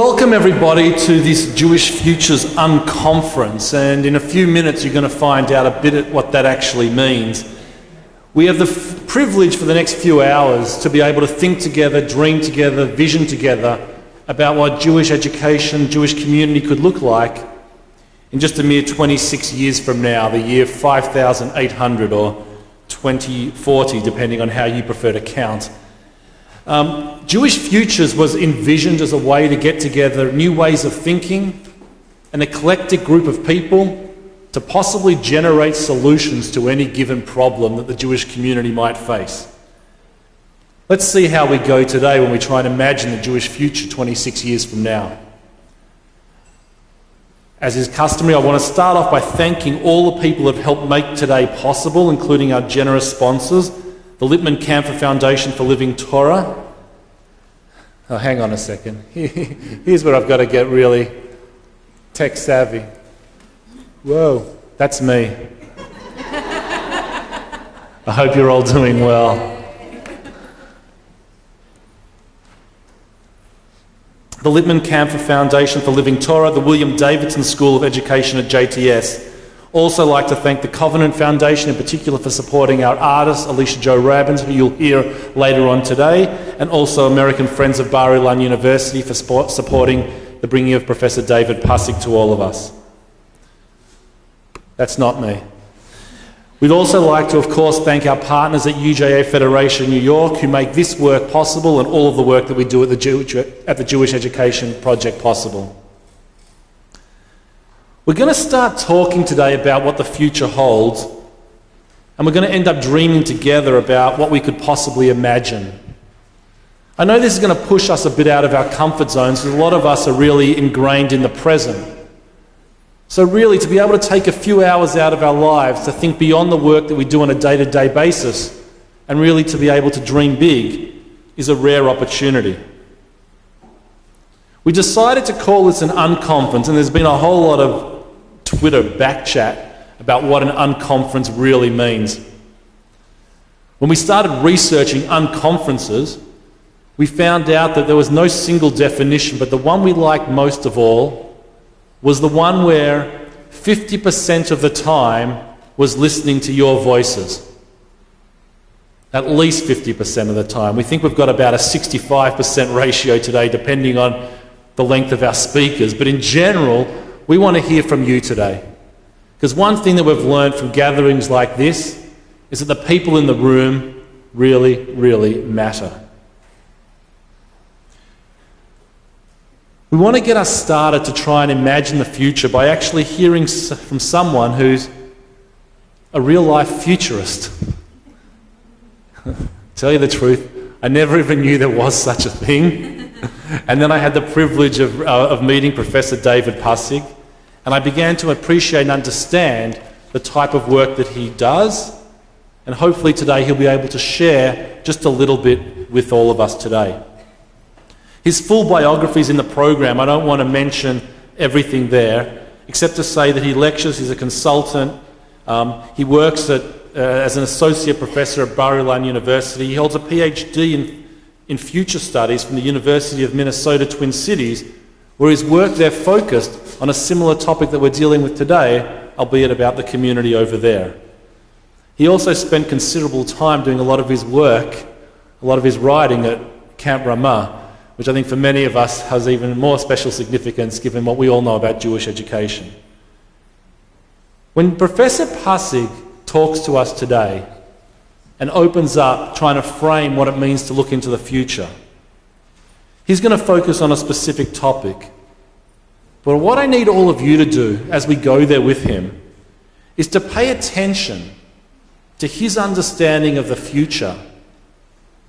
Welcome everybody to this Jewish Futures Unconference, and in a few minutes you're going to find out a bit of what that actually means. We have the privilege for the next few hours to be able to think together, dream together, vision together about what Jewish education, Jewish community could look like in just a mere 26 years from now, the year 5800 or 2040, depending on how you prefer to count. Jewish Futures was envisioned as a way to get together new ways of thinking, an eclectic group of people to possibly generate solutions to any given problem that the Jewish community might face. Let's see how we go today when we try and imagine the Jewish future 26 years from now. As is customary, I want to start off by thanking all the people who have helped make today possible, including our generous sponsors, the Lippman Camphor Foundation for Living Torah. Oh, hang on a second. Here's where I've got to get really tech savvy. Whoa, that's me. I hope you're all doing well. The Lippman Camphor Foundation for Living Torah, the William Davidson School of Education at JTS. Also like to thank the Covenant Foundation in particular for supporting our artist, Alicia Jo Rabbins, who you'll hear later on today, and also American Friends of Bar Ilan University for supporting the bringing of Professor David Passig to all of us. That's not me. We'd also like to, of course, thank our partners at UJA Federation New York who make this work possible and all of the work that we do at the Jewish Education Project possible. We're going to start talking today about what the future holds, and we're going to end up dreaming together about what we could possibly imagine. I know this is going to push us a bit out of our comfort zones because a lot of us are really ingrained in the present. So really, to be able to take a few hours out of our lives to think beyond the work that we do on a day-to-day basis and really to be able to dream big is a rare opportunity. We decided to call this an unconference, and there's been a whole lot of Twitter backchat about what an unconference really means. When we started researching unconferences, we found out that there was no single definition, but the one we liked most of all was the one where 50% of the time was listening to your voices. At least 50% of the time. We think we've got about a 65% ratio today, depending on the length of our speakers, but in general, we want to hear from you today. Because one thing that we've learned from gatherings like this is that the people in the room really, really matter. We want to get us started to try and imagine the future by actually hearing from someone who's a real-life futurist. Tell you the truth, I never even knew there was such a thing. And then I had the privilege of meeting Professor David Passig, and I began to appreciate and understand the type of work that he does, and hopefully today he'll be able to share just a little bit with all of us today. His full biography is in the program. I don't want to mention everything there, except to say that he lectures, he's a consultant, he works as an associate professor at Bar Ilan University. He holds a PhD in future studies from the University of Minnesota Twin Cities, where his work there focused on a similar topic that we're dealing with today, albeit about the community over there. He also spent considerable time doing a lot of his work, a lot of his writing at Camp Ramah, which I think for many of us has even more special significance given what we all know about Jewish education. When Professor Passig talks to us today and opens up trying to frame what it means to look into the future, he's going to focus on a specific topic. But what I need all of you to do as we go there with him is to pay attention to his understanding of the future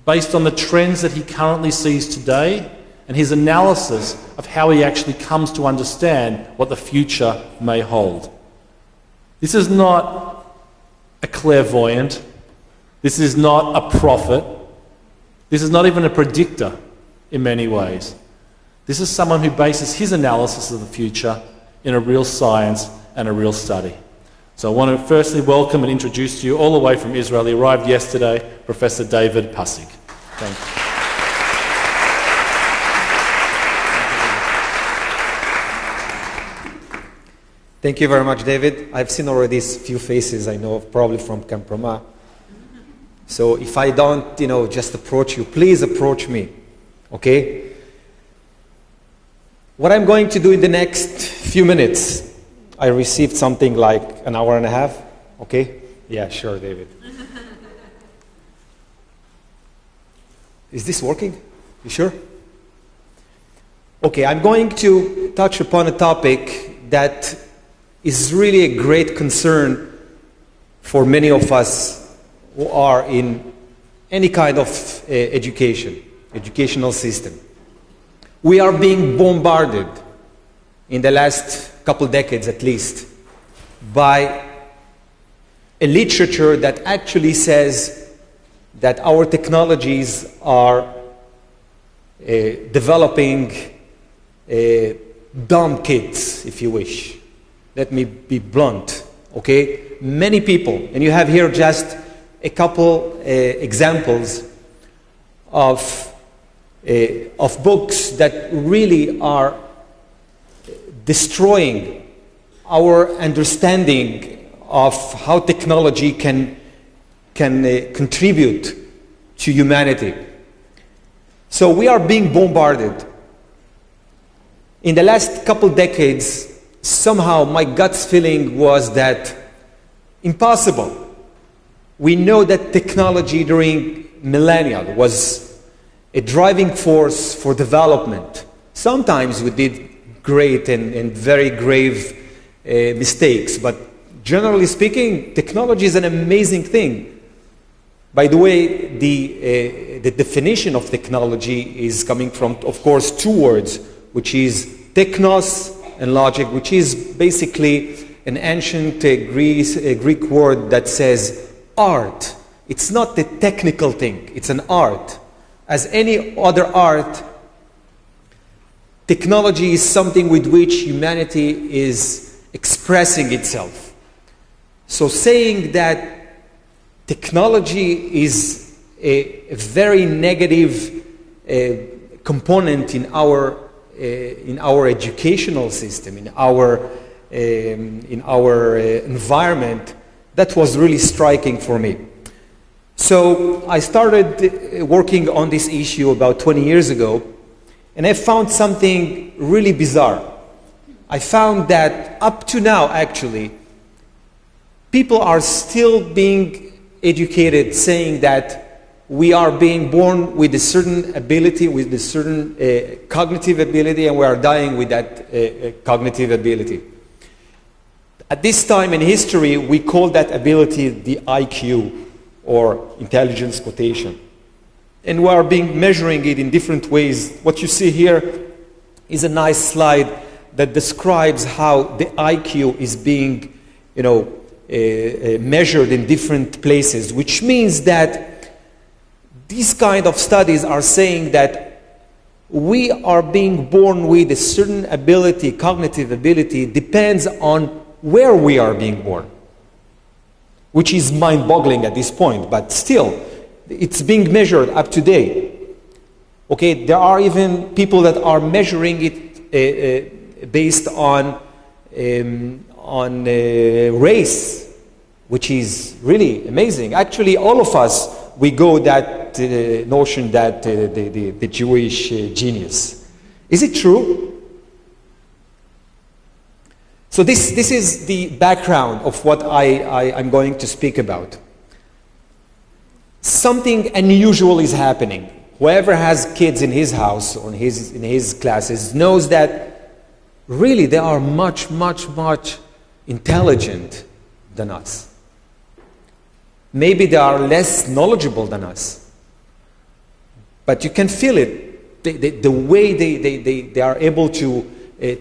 based on the trends that he currently sees today and his analysis of how he actually comes to understand what the future may hold. This is not a clairvoyant. This is not a prophet. This is not even a predictor in many ways. This is someone who bases his analysis of the future in a real science and a real study. So I want to firstly welcome and introduce to you all the way from Israel. He arrived yesterday, Professor David Passig. Thank you. Thank you very much, David. I've seen already a few faces I know of, probably from Camproma. So if I don't, just approach you, please approach me, okay? What I'm going to do in the next few minutes, I received something like an hour and a half, okay? Yeah, sure, David. Is this working? You sure? Okay, I'm going to touch upon a topic that is really a great concern for many of us who are in any kind of educational system. We are being bombarded in the last couple decades at least by a literature that actually says that our technologies are developing dumb kids, if you wish. Let me be blunt, okay? Many people, and you have here just a couple examples of books that really are destroying our understanding of how technology can contribute to humanity. So we are being bombarded. In the last couple decades, somehow my gut's feeling was that impossible. We know that technology during millennia was a driving force for development. Sometimes we did great and very grave mistakes, but generally speaking, technology is an amazing thing. By the way, the definition of technology is coming from, of course, two words, which is technos and logic, which is basically an ancient Greek word that says art. It's not a technical thing, it's an art. As any other art, technology is something with which humanity is expressing itself. So saying that technology is a very negative component in our educational system, in our environment, that was really striking for me. So I started working on this issue about 20 years ago, and I found something really bizarre. I found that up to now, actually, people are still being educated saying that we are being born with a certain ability, with a certain cognitive ability, and we are dying with that cognitive ability. At this time in history, we call that ability the IQ, or intelligence quotient. And we are measuring it in different ways. What you see here is a nice slide that describes how the IQ is being, measured in different places, which means that these kind of studies are saying that we are being born with a certain ability, cognitive ability, depends on where we are being born, which is mind-boggling at this point, but still, it's being measured up to date. Okay, there are even people that are measuring it based on race, which is really amazing. Actually, all of us, we go that notion that the Jewish genius. Is it true? So this is the background of what I'm going to speak about. Something unusual is happening. Whoever has kids in his house or in his classes knows that really they are much, much, much intelligent than us. Maybe they are less knowledgeable than us. But you can feel it, the way they are able to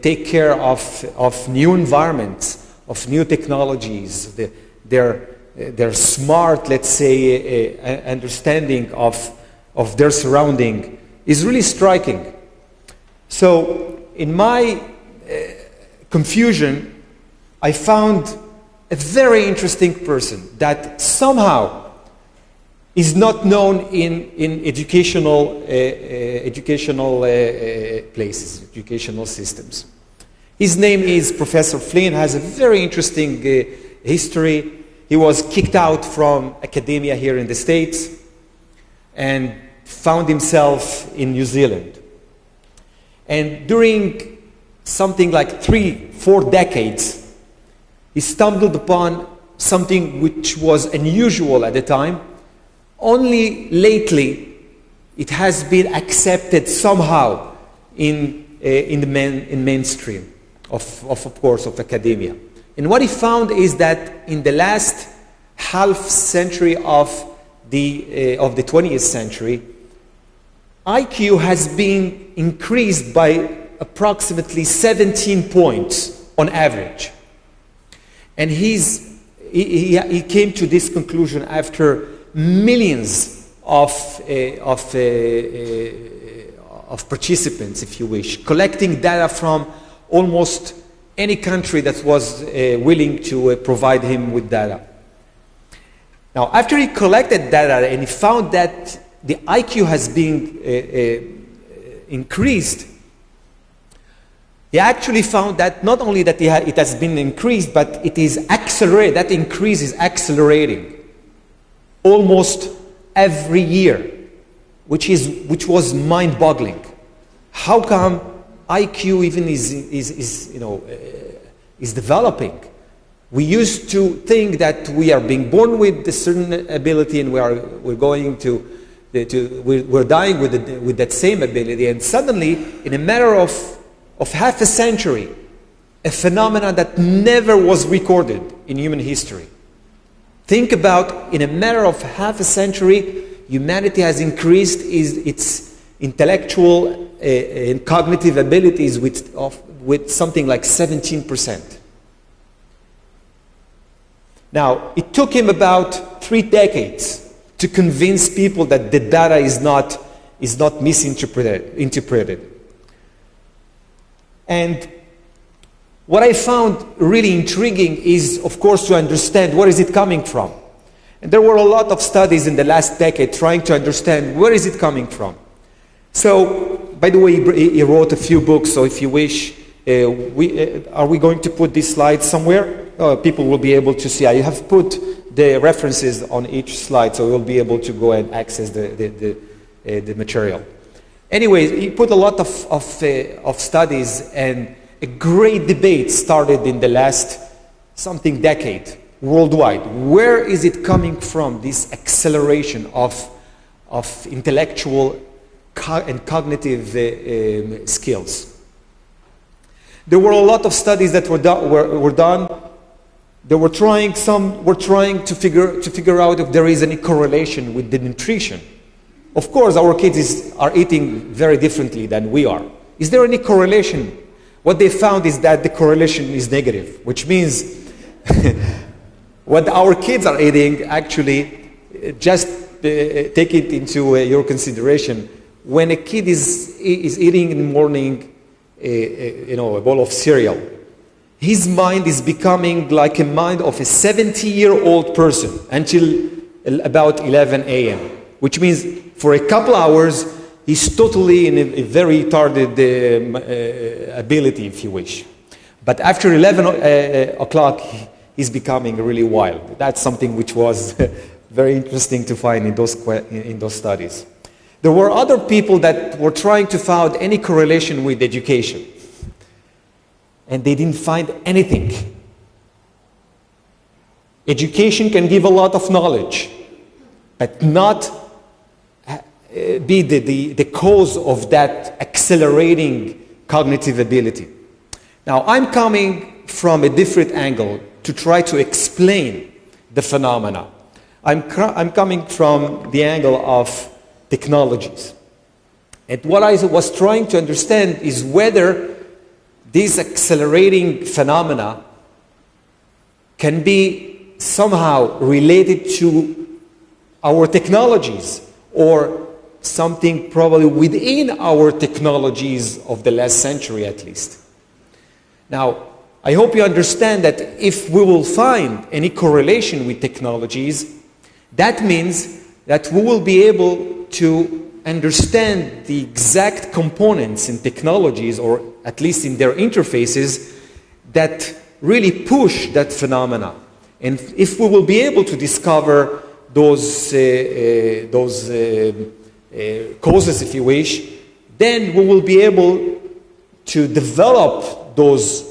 take care of new environments, of new technologies, their smart, let's say, understanding of their surrounding is really striking. So in my confusion, I found a very interesting person that somehow is not known in educational places, educational systems. His name is Professor Flynn, has a very interesting history. He was kicked out from academia here in the States and found himself in New Zealand. And during something like 3-4 decades, he stumbled upon something which was unusual at the time. Only lately, it has been accepted somehow in mainstream of course, of academia. And what he found is that in the last half century of the 20th century, IQ has been increased by approximately 17 points on average. And he came to this conclusion after millions of participants, if you wish, collecting data from almost any country that was willing to provide him with data. Now, after he collected data and he found that the IQ has been increased, he actually found that not only that it has been increased, but it is accelerated. That increase is accelerating almost every year, which was mind-boggling. How come IQ even is developing? We used to think that we are being born with a certain ability and we're dying with that same ability, and suddenly, in a matter of half a century, a phenomenon that never was recorded in human history. Think about, in a matter of half a century, humanity has increased its intellectual and cognitive abilities with something like 17%. Now, it took him about 3 decades to convince people that the data is not misinterpreted. And what I found really intriguing is, of course, to understand where is it coming from. And there were a lot of studies in the last decade trying to understand where is it coming from. So, by the way, he wrote a few books, so if you wish, are we going to put these slides somewhere? People will be able to see. I have put the references on each slide, so you'll be able to go and access the material. Anyways, he put a lot of studies, and a great debate started in the last decade worldwide. Where is it coming from, this acceleration of intellectual and cognitive skills? There were a lot of studies that were done. Some were trying to figure out if there is any correlation with the nutrition. Of course, our kids are eating very differently than we are. Is there any correlation? What they found is that the correlation is negative, which means what our kids are eating, actually, just take it into your consideration. When a kid is eating in the morning, a bowl of cereal, his mind is becoming like a mind of a 70-year-old person until about 11 a.m., which means for a couple hours, he's totally in a very retarded ability, if you wish. But after 11 o'clock, he's becoming really wild. That's something which was very interesting to find in those studies. There were other people that were trying to find any correlation with education, and they didn't find anything. Education can give a lot of knowledge, but not be the cause of that accelerating cognitive ability. Now, I'm coming from a different angle to try to explain the phenomena. I'm coming from the angle of technologies. And what I was trying to understand is whether these accelerating phenomena can be somehow related to our technologies, or something probably within our technologies of the last century at least. Now, I hope you understand that if we will find any correlation with technologies, that means that we will be able to understand the exact components in technologies, or at least in their interfaces, that really push that phenomena. And if we will be able to discover those causes, if you wish, then we will be able to develop those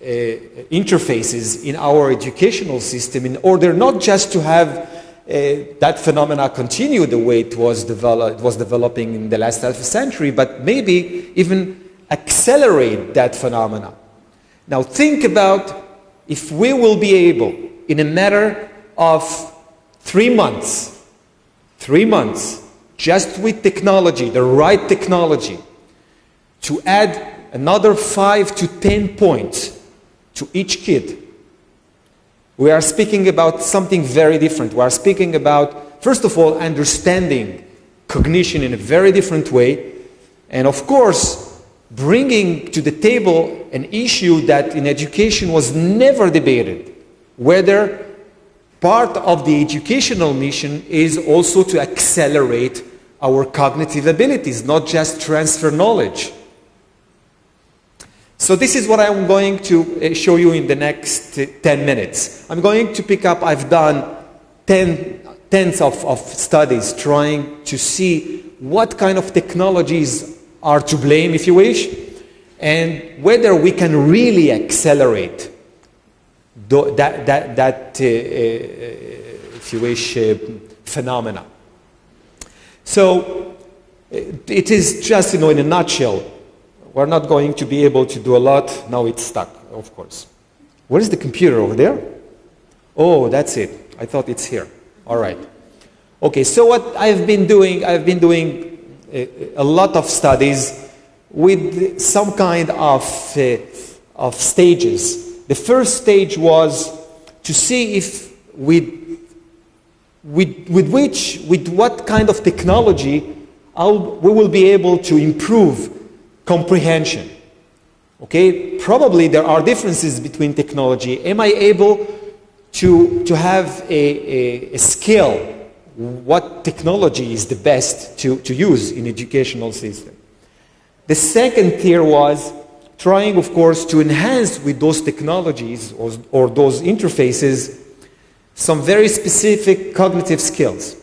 interfaces in our educational system in order not just to have that phenomena continue the way it was developing in the last half a century, but maybe even accelerate that phenomena. Now think about if we will be able, in a matter of 3 months, just with technology, the right technology, to add another 5 to 10 points to each kid. We are speaking about something very different. We are speaking about, first of all, understanding cognition in a very different way, and of course, bringing to the table an issue that in education was never debated, whether part of the educational mission is also to accelerate our cognitive abilities, not just transfer knowledge. So this is what I'm going to show you in the next 10 minutes. I'm going to pick up, I've done tens of studies trying to see what kind of technologies are to blame, if you wish, and whether we can really accelerate that if you wish, phenomena. So it is just, in a nutshell. We're not going to be able to do a lot. Now it's stuck, of course. Where is the computer? Over there? Oh, that's it. I thought it's here. All right. Okay, so what I've been doing a lot of studies with some kind of stages. The first stage was to see if with what kind of technology we will be able to improve comprehension. Okay, probably there are differences between technology. Am I able to have a skill? What technology is the best to use in educational system? The second tier was trying, of course, to enhance with those technologies or those interfaces some very specific cognitive skills.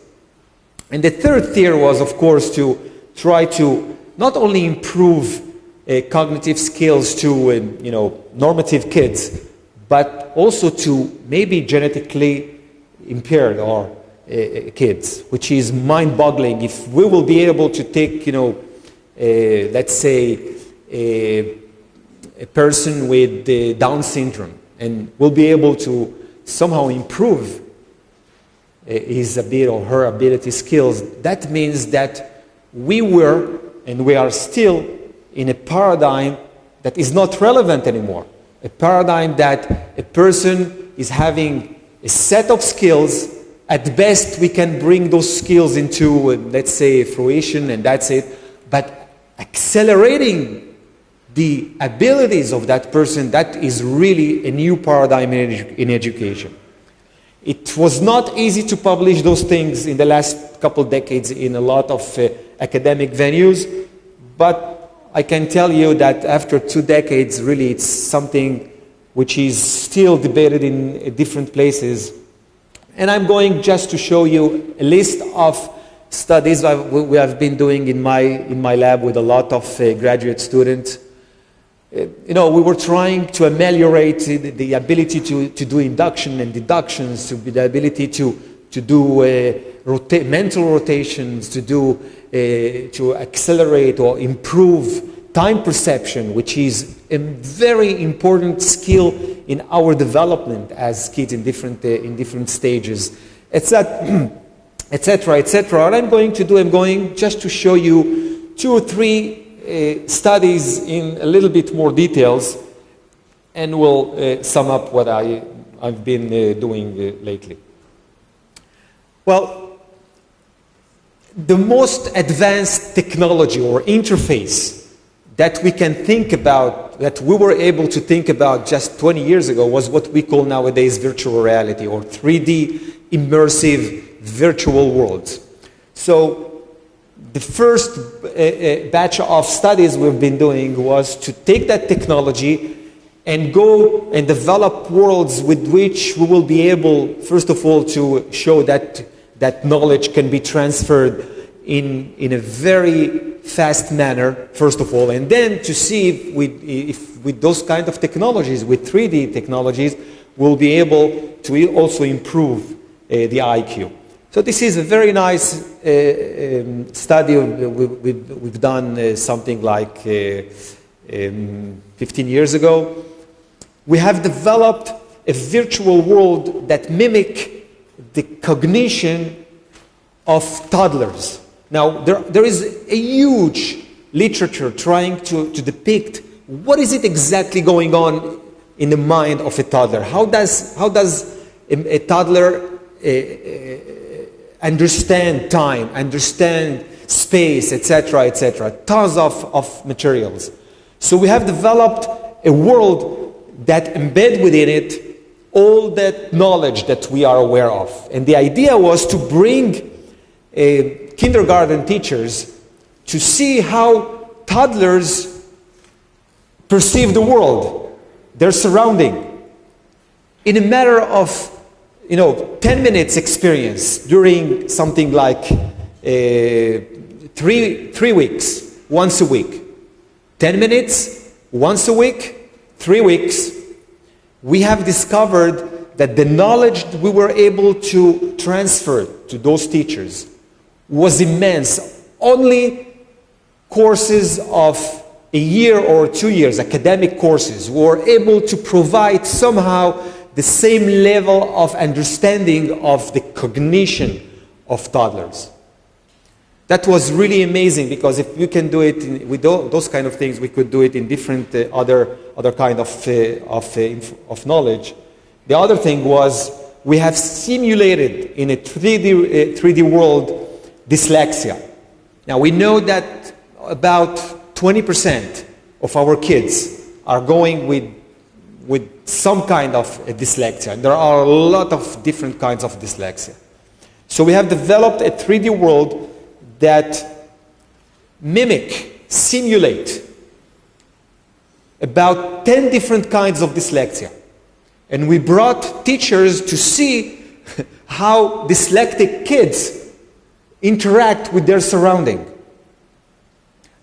And the third tier was, of course, to try to not only improve cognitive skills to normative kids, but also to maybe genetically impaired or kids, which is mind-boggling. If we will be able to take, let's say, a person with Down syndrome, and will be able to somehow improve his ability or her ability skills, that means that we were and we are still in a paradigm that is not relevant anymore. A paradigm that a person is having a set of skills. At best, we can bring those skills into, let's say, fruition, and that's it. But accelerating the abilities of that person, that is really a new paradigm in education. It was not easy to publish those things in the last couple decades in a lot of academic venues, but I can tell you that after 2 decades, really it's something which is still debated in different places. And I'm going just to show you a list of studies we have been doing in my lab with a lot of graduate students. We were trying to ameliorate the ability to do induction and deductions, to be the ability to do mental rotations, to accelerate or improve time perception, which is a very important skill in our development as kids in different stages, etc., etc., etc. What I'm going to do, I'm going just to show you 2 or 3 studies in a little bit more details, and we'll sum up what I've been doing lately. Well, the most advanced technology or interface that we can think about, that we were able to think about just 20 years ago, was what we call nowadays virtual reality, or 3D immersive virtual worlds. So the first batch of studies we've been doing was to take that technology and go and develop worlds with which we will be able, first of all, to show that that knowledge can be transferred in a very fast manner, first of all, and then to see if with those kind of technologies, with 3D technologies, we'll be able to also improve the IQ. So this is a very nice study we've done something like 15 years ago. We have developed a virtual world that mimic the cognition of toddlers. Now, there is a huge literature trying to depict what is it exactly going on in the mind of a toddler. How does a toddler understand time, understand space, etc., etc. Tons of materials. So we have developed a world that embed within it all that knowledge that we are aware of. And the idea was to bring kindergarten teachers to see how toddlers perceive the world, their surrounding, in a matter of 10 minutes experience during something like 3 weeks, once a week. 10 minutes, once a week, 3 weeks. We have discovered that the knowledge we were able to transfer to those teachers was immense. Only courses of a year or 2 years, academic courses, were able to provide somehow the same level of understanding of the cognition of toddlers. That was really amazing, because if you can do it with those kind of things, we could do it in different other kind of knowledge. The other thing was we have simulated in a 3D world dyslexia. Now we know that about 20% of our kids are going with some kind of dyslexia. There are a lot of different kinds of dyslexia. So we have developed a 3D world that simulate about 10 different kinds of dyslexia. And we brought teachers to see how dyslexic kids interact with their surrounding.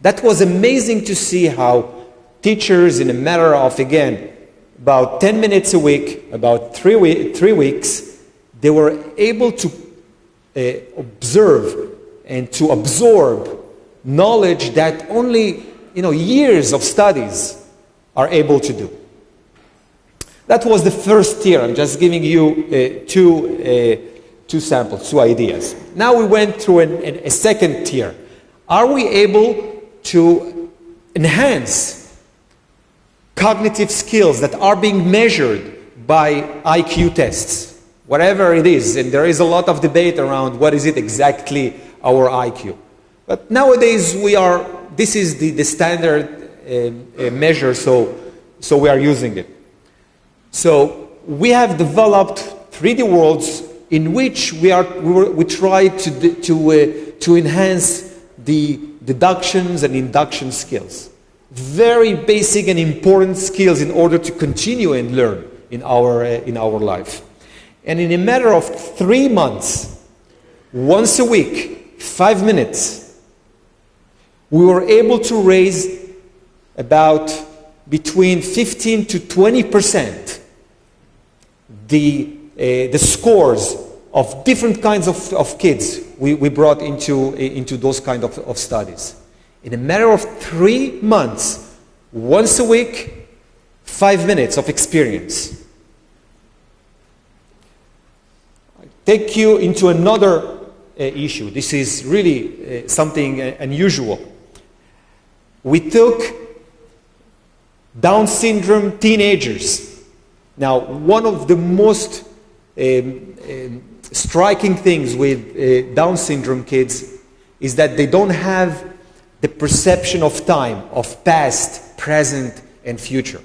That was amazing to see how teachers, in a matter of, again, about 10 minutes a week, about 3 weeks, they were able to observe and to absorb knowledge that only years of studies are able to do. That was the first tier. I'm just giving you two samples, two ideas. Now we went through a second tier. Are we able to enhance cognitive skills that are being measured by IQ tests, whatever it is? And there is a lot of debate around what is it exactly our IQ. But nowadays this is the standard measure, so we are using it. So we have developed 3D worlds in which we try to enhance the deductions and induction skills. Very basic and important skills in order to continue and learn in our life. And in a matter of 3 months, once a week, 5 minutes, we were able to raise about between 15 to 20% the scores of different kinds of kids we brought into those kind of studies. In a matter of 3 months, once a week, 5 minutes of experience. I take you into another issue. This is really something unusual. We took Down syndrome teenagers. Now, one of the most striking things with Down syndrome kids is that they don't have the perception of time, of past, present, and future.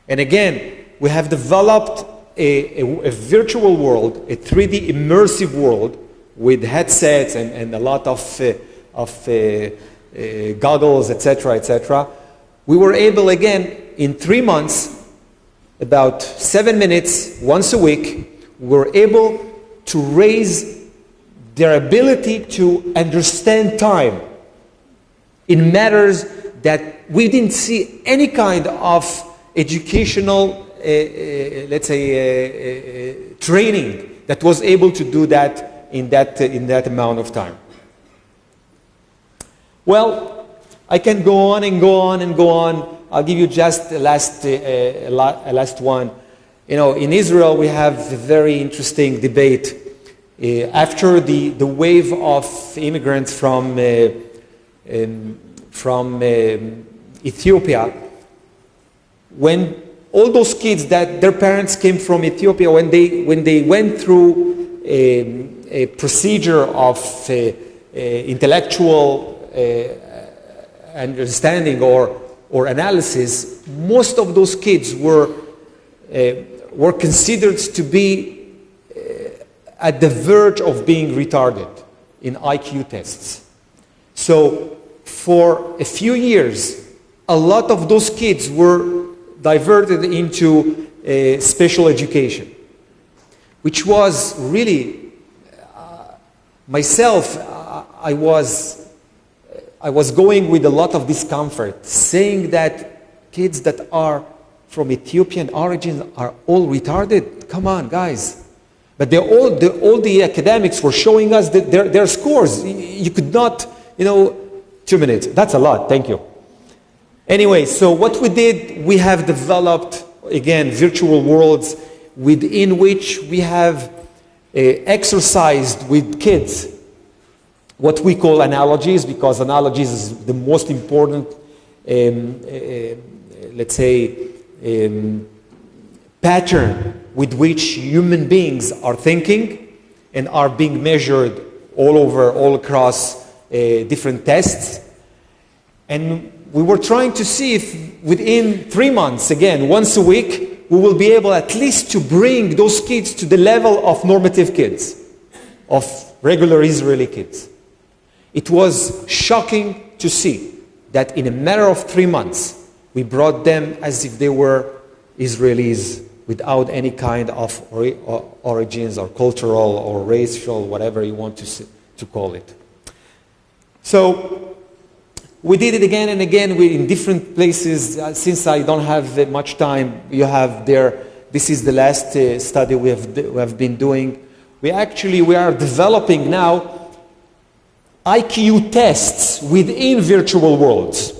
And again, we have developed a virtual world, a 3D immersive world, with headsets and a lot of goggles, etc., etc., we were able, again, in 3 months, about 7 minutes, once a week, we were able to raise their ability to understand time in matters that we didn't see any kind of educational, let's say, training that was able to do that in that amount of time. Well, I can go on and go on and go on. I'll give you just the last one. You know, in Israel we have a very interesting debate. After the wave of immigrants from Ethiopia, when all those kids that their parents came from Ethiopia, when they went through a procedure of intellectual understanding or analysis, most of those kids were considered to be at the verge of being retarded in IQ tests. So for a few years, a lot of those kids were diverted into special education, which was really, myself, I was going with a lot of discomfort, saying that kids that are from Ethiopian origins are all retarded. Come on, guys. But all the academics were showing us that their scores. You could not, 2 minutes. That's a lot. Thank you. Anyway, so what we did, we have developed, again, virtual worlds within which we have exercised with kids what we call analogies, because analogies is the most important, let's say, pattern with which human beings are thinking and are being measured all across different tests. And we were trying to see if within 3 months, again, once a week, we will be able at least to bring those kids to the level of normative kids, of regular Israeli kids. It was shocking to see that in a matter of 3 months, we brought them as if they were Israelis without any kind of origins or cultural or racial, whatever you want to call it. So we did it again and again in different places. Since I don't have much time, you have there, this is the last study we have been doing. We are developing now IQ tests within virtual worlds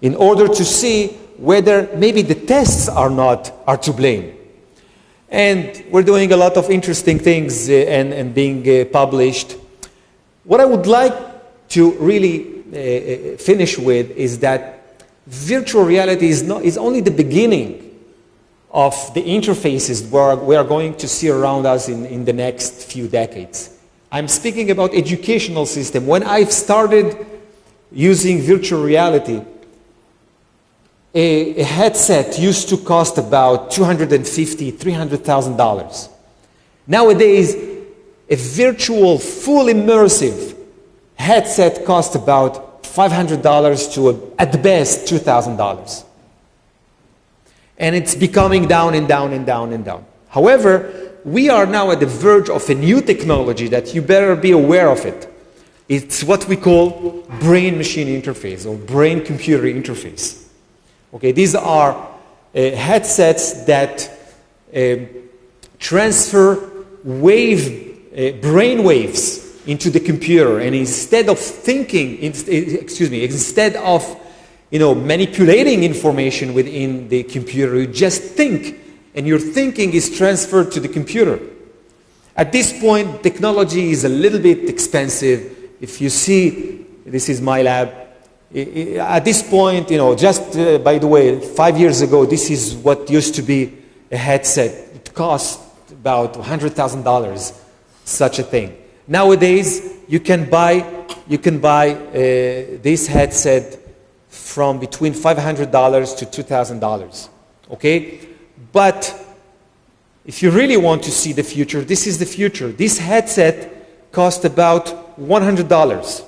in order to see whether maybe the tests are to blame. And we're doing a lot of interesting things and being published. What I would like to really finish with is that virtual reality is only the beginning of the interfaces we are going to see around us in the next few decades. I'm speaking about educational system. When I started using virtual reality, a headset used to cost about $250,000, $300,000. Nowadays, a virtual, full immersive headset costs about $500 to, at the best, $2,000. And it's becoming down and down and down and down. However, we are now at the verge of a new technology that you better be aware of it. It's what we call brain-machine interface or brain-computer interface. Okay, these are headsets that transfer brain waves into the computer, and instead of manipulating information within the computer, you just think, and your thinking is transferred to the computer. At this point, technology is a little bit expensive. If you see, this is my lab. At this point, just by the way, 5 years ago, this is what used to be a headset. It cost about $100,000, such a thing. Nowadays, you can buy this headset from between $500 to $2,000. Okay, but if you really want to see the future, this is the future. This headset cost about $100.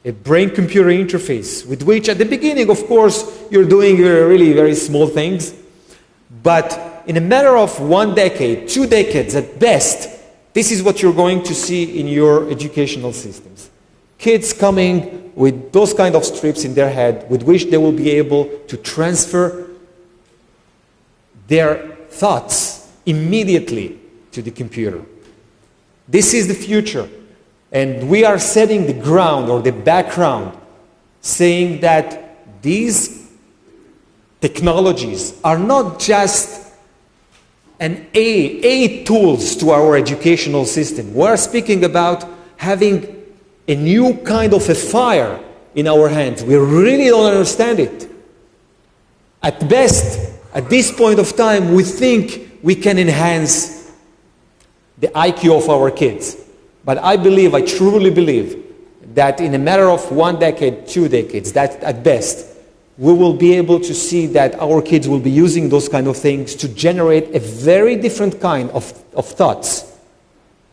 A brain-computer interface with which at the beginning, of course, you're doing really very small things. But in a matter of 1 decade, 2 decades at best, this is what you're going to see in your educational systems. Kids coming with those kind of strips in their head with which they will be able to transfer their thoughts immediately to the computer. This is the future. And we are setting the ground or the background, saying that these technologies are not just aid tools to our educational system. We are speaking about having a new kind of a fire in our hands. We really don't understand it. At best, at this point of time, we think we can enhance the IQ of our kids. But I truly believe, that in a matter of 1 decade, 2 decades, that at best, we will be able to see that our kids will be using those kind of things to generate a very different kind of thoughts,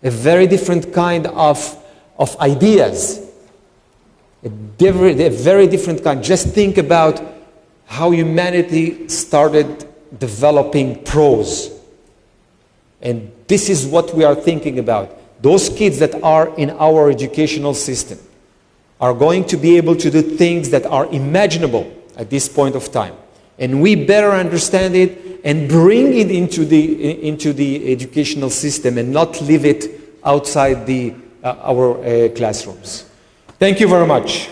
a very different kind of ideas, a very different kind. Just think about how humanity started developing prose. And this is what we are thinking about. Those kids that are in our educational system are going to be able to do things that are imaginable at this point of time. And we better understand it and bring it into the educational system and not leave it outside our classrooms. Thank you very much.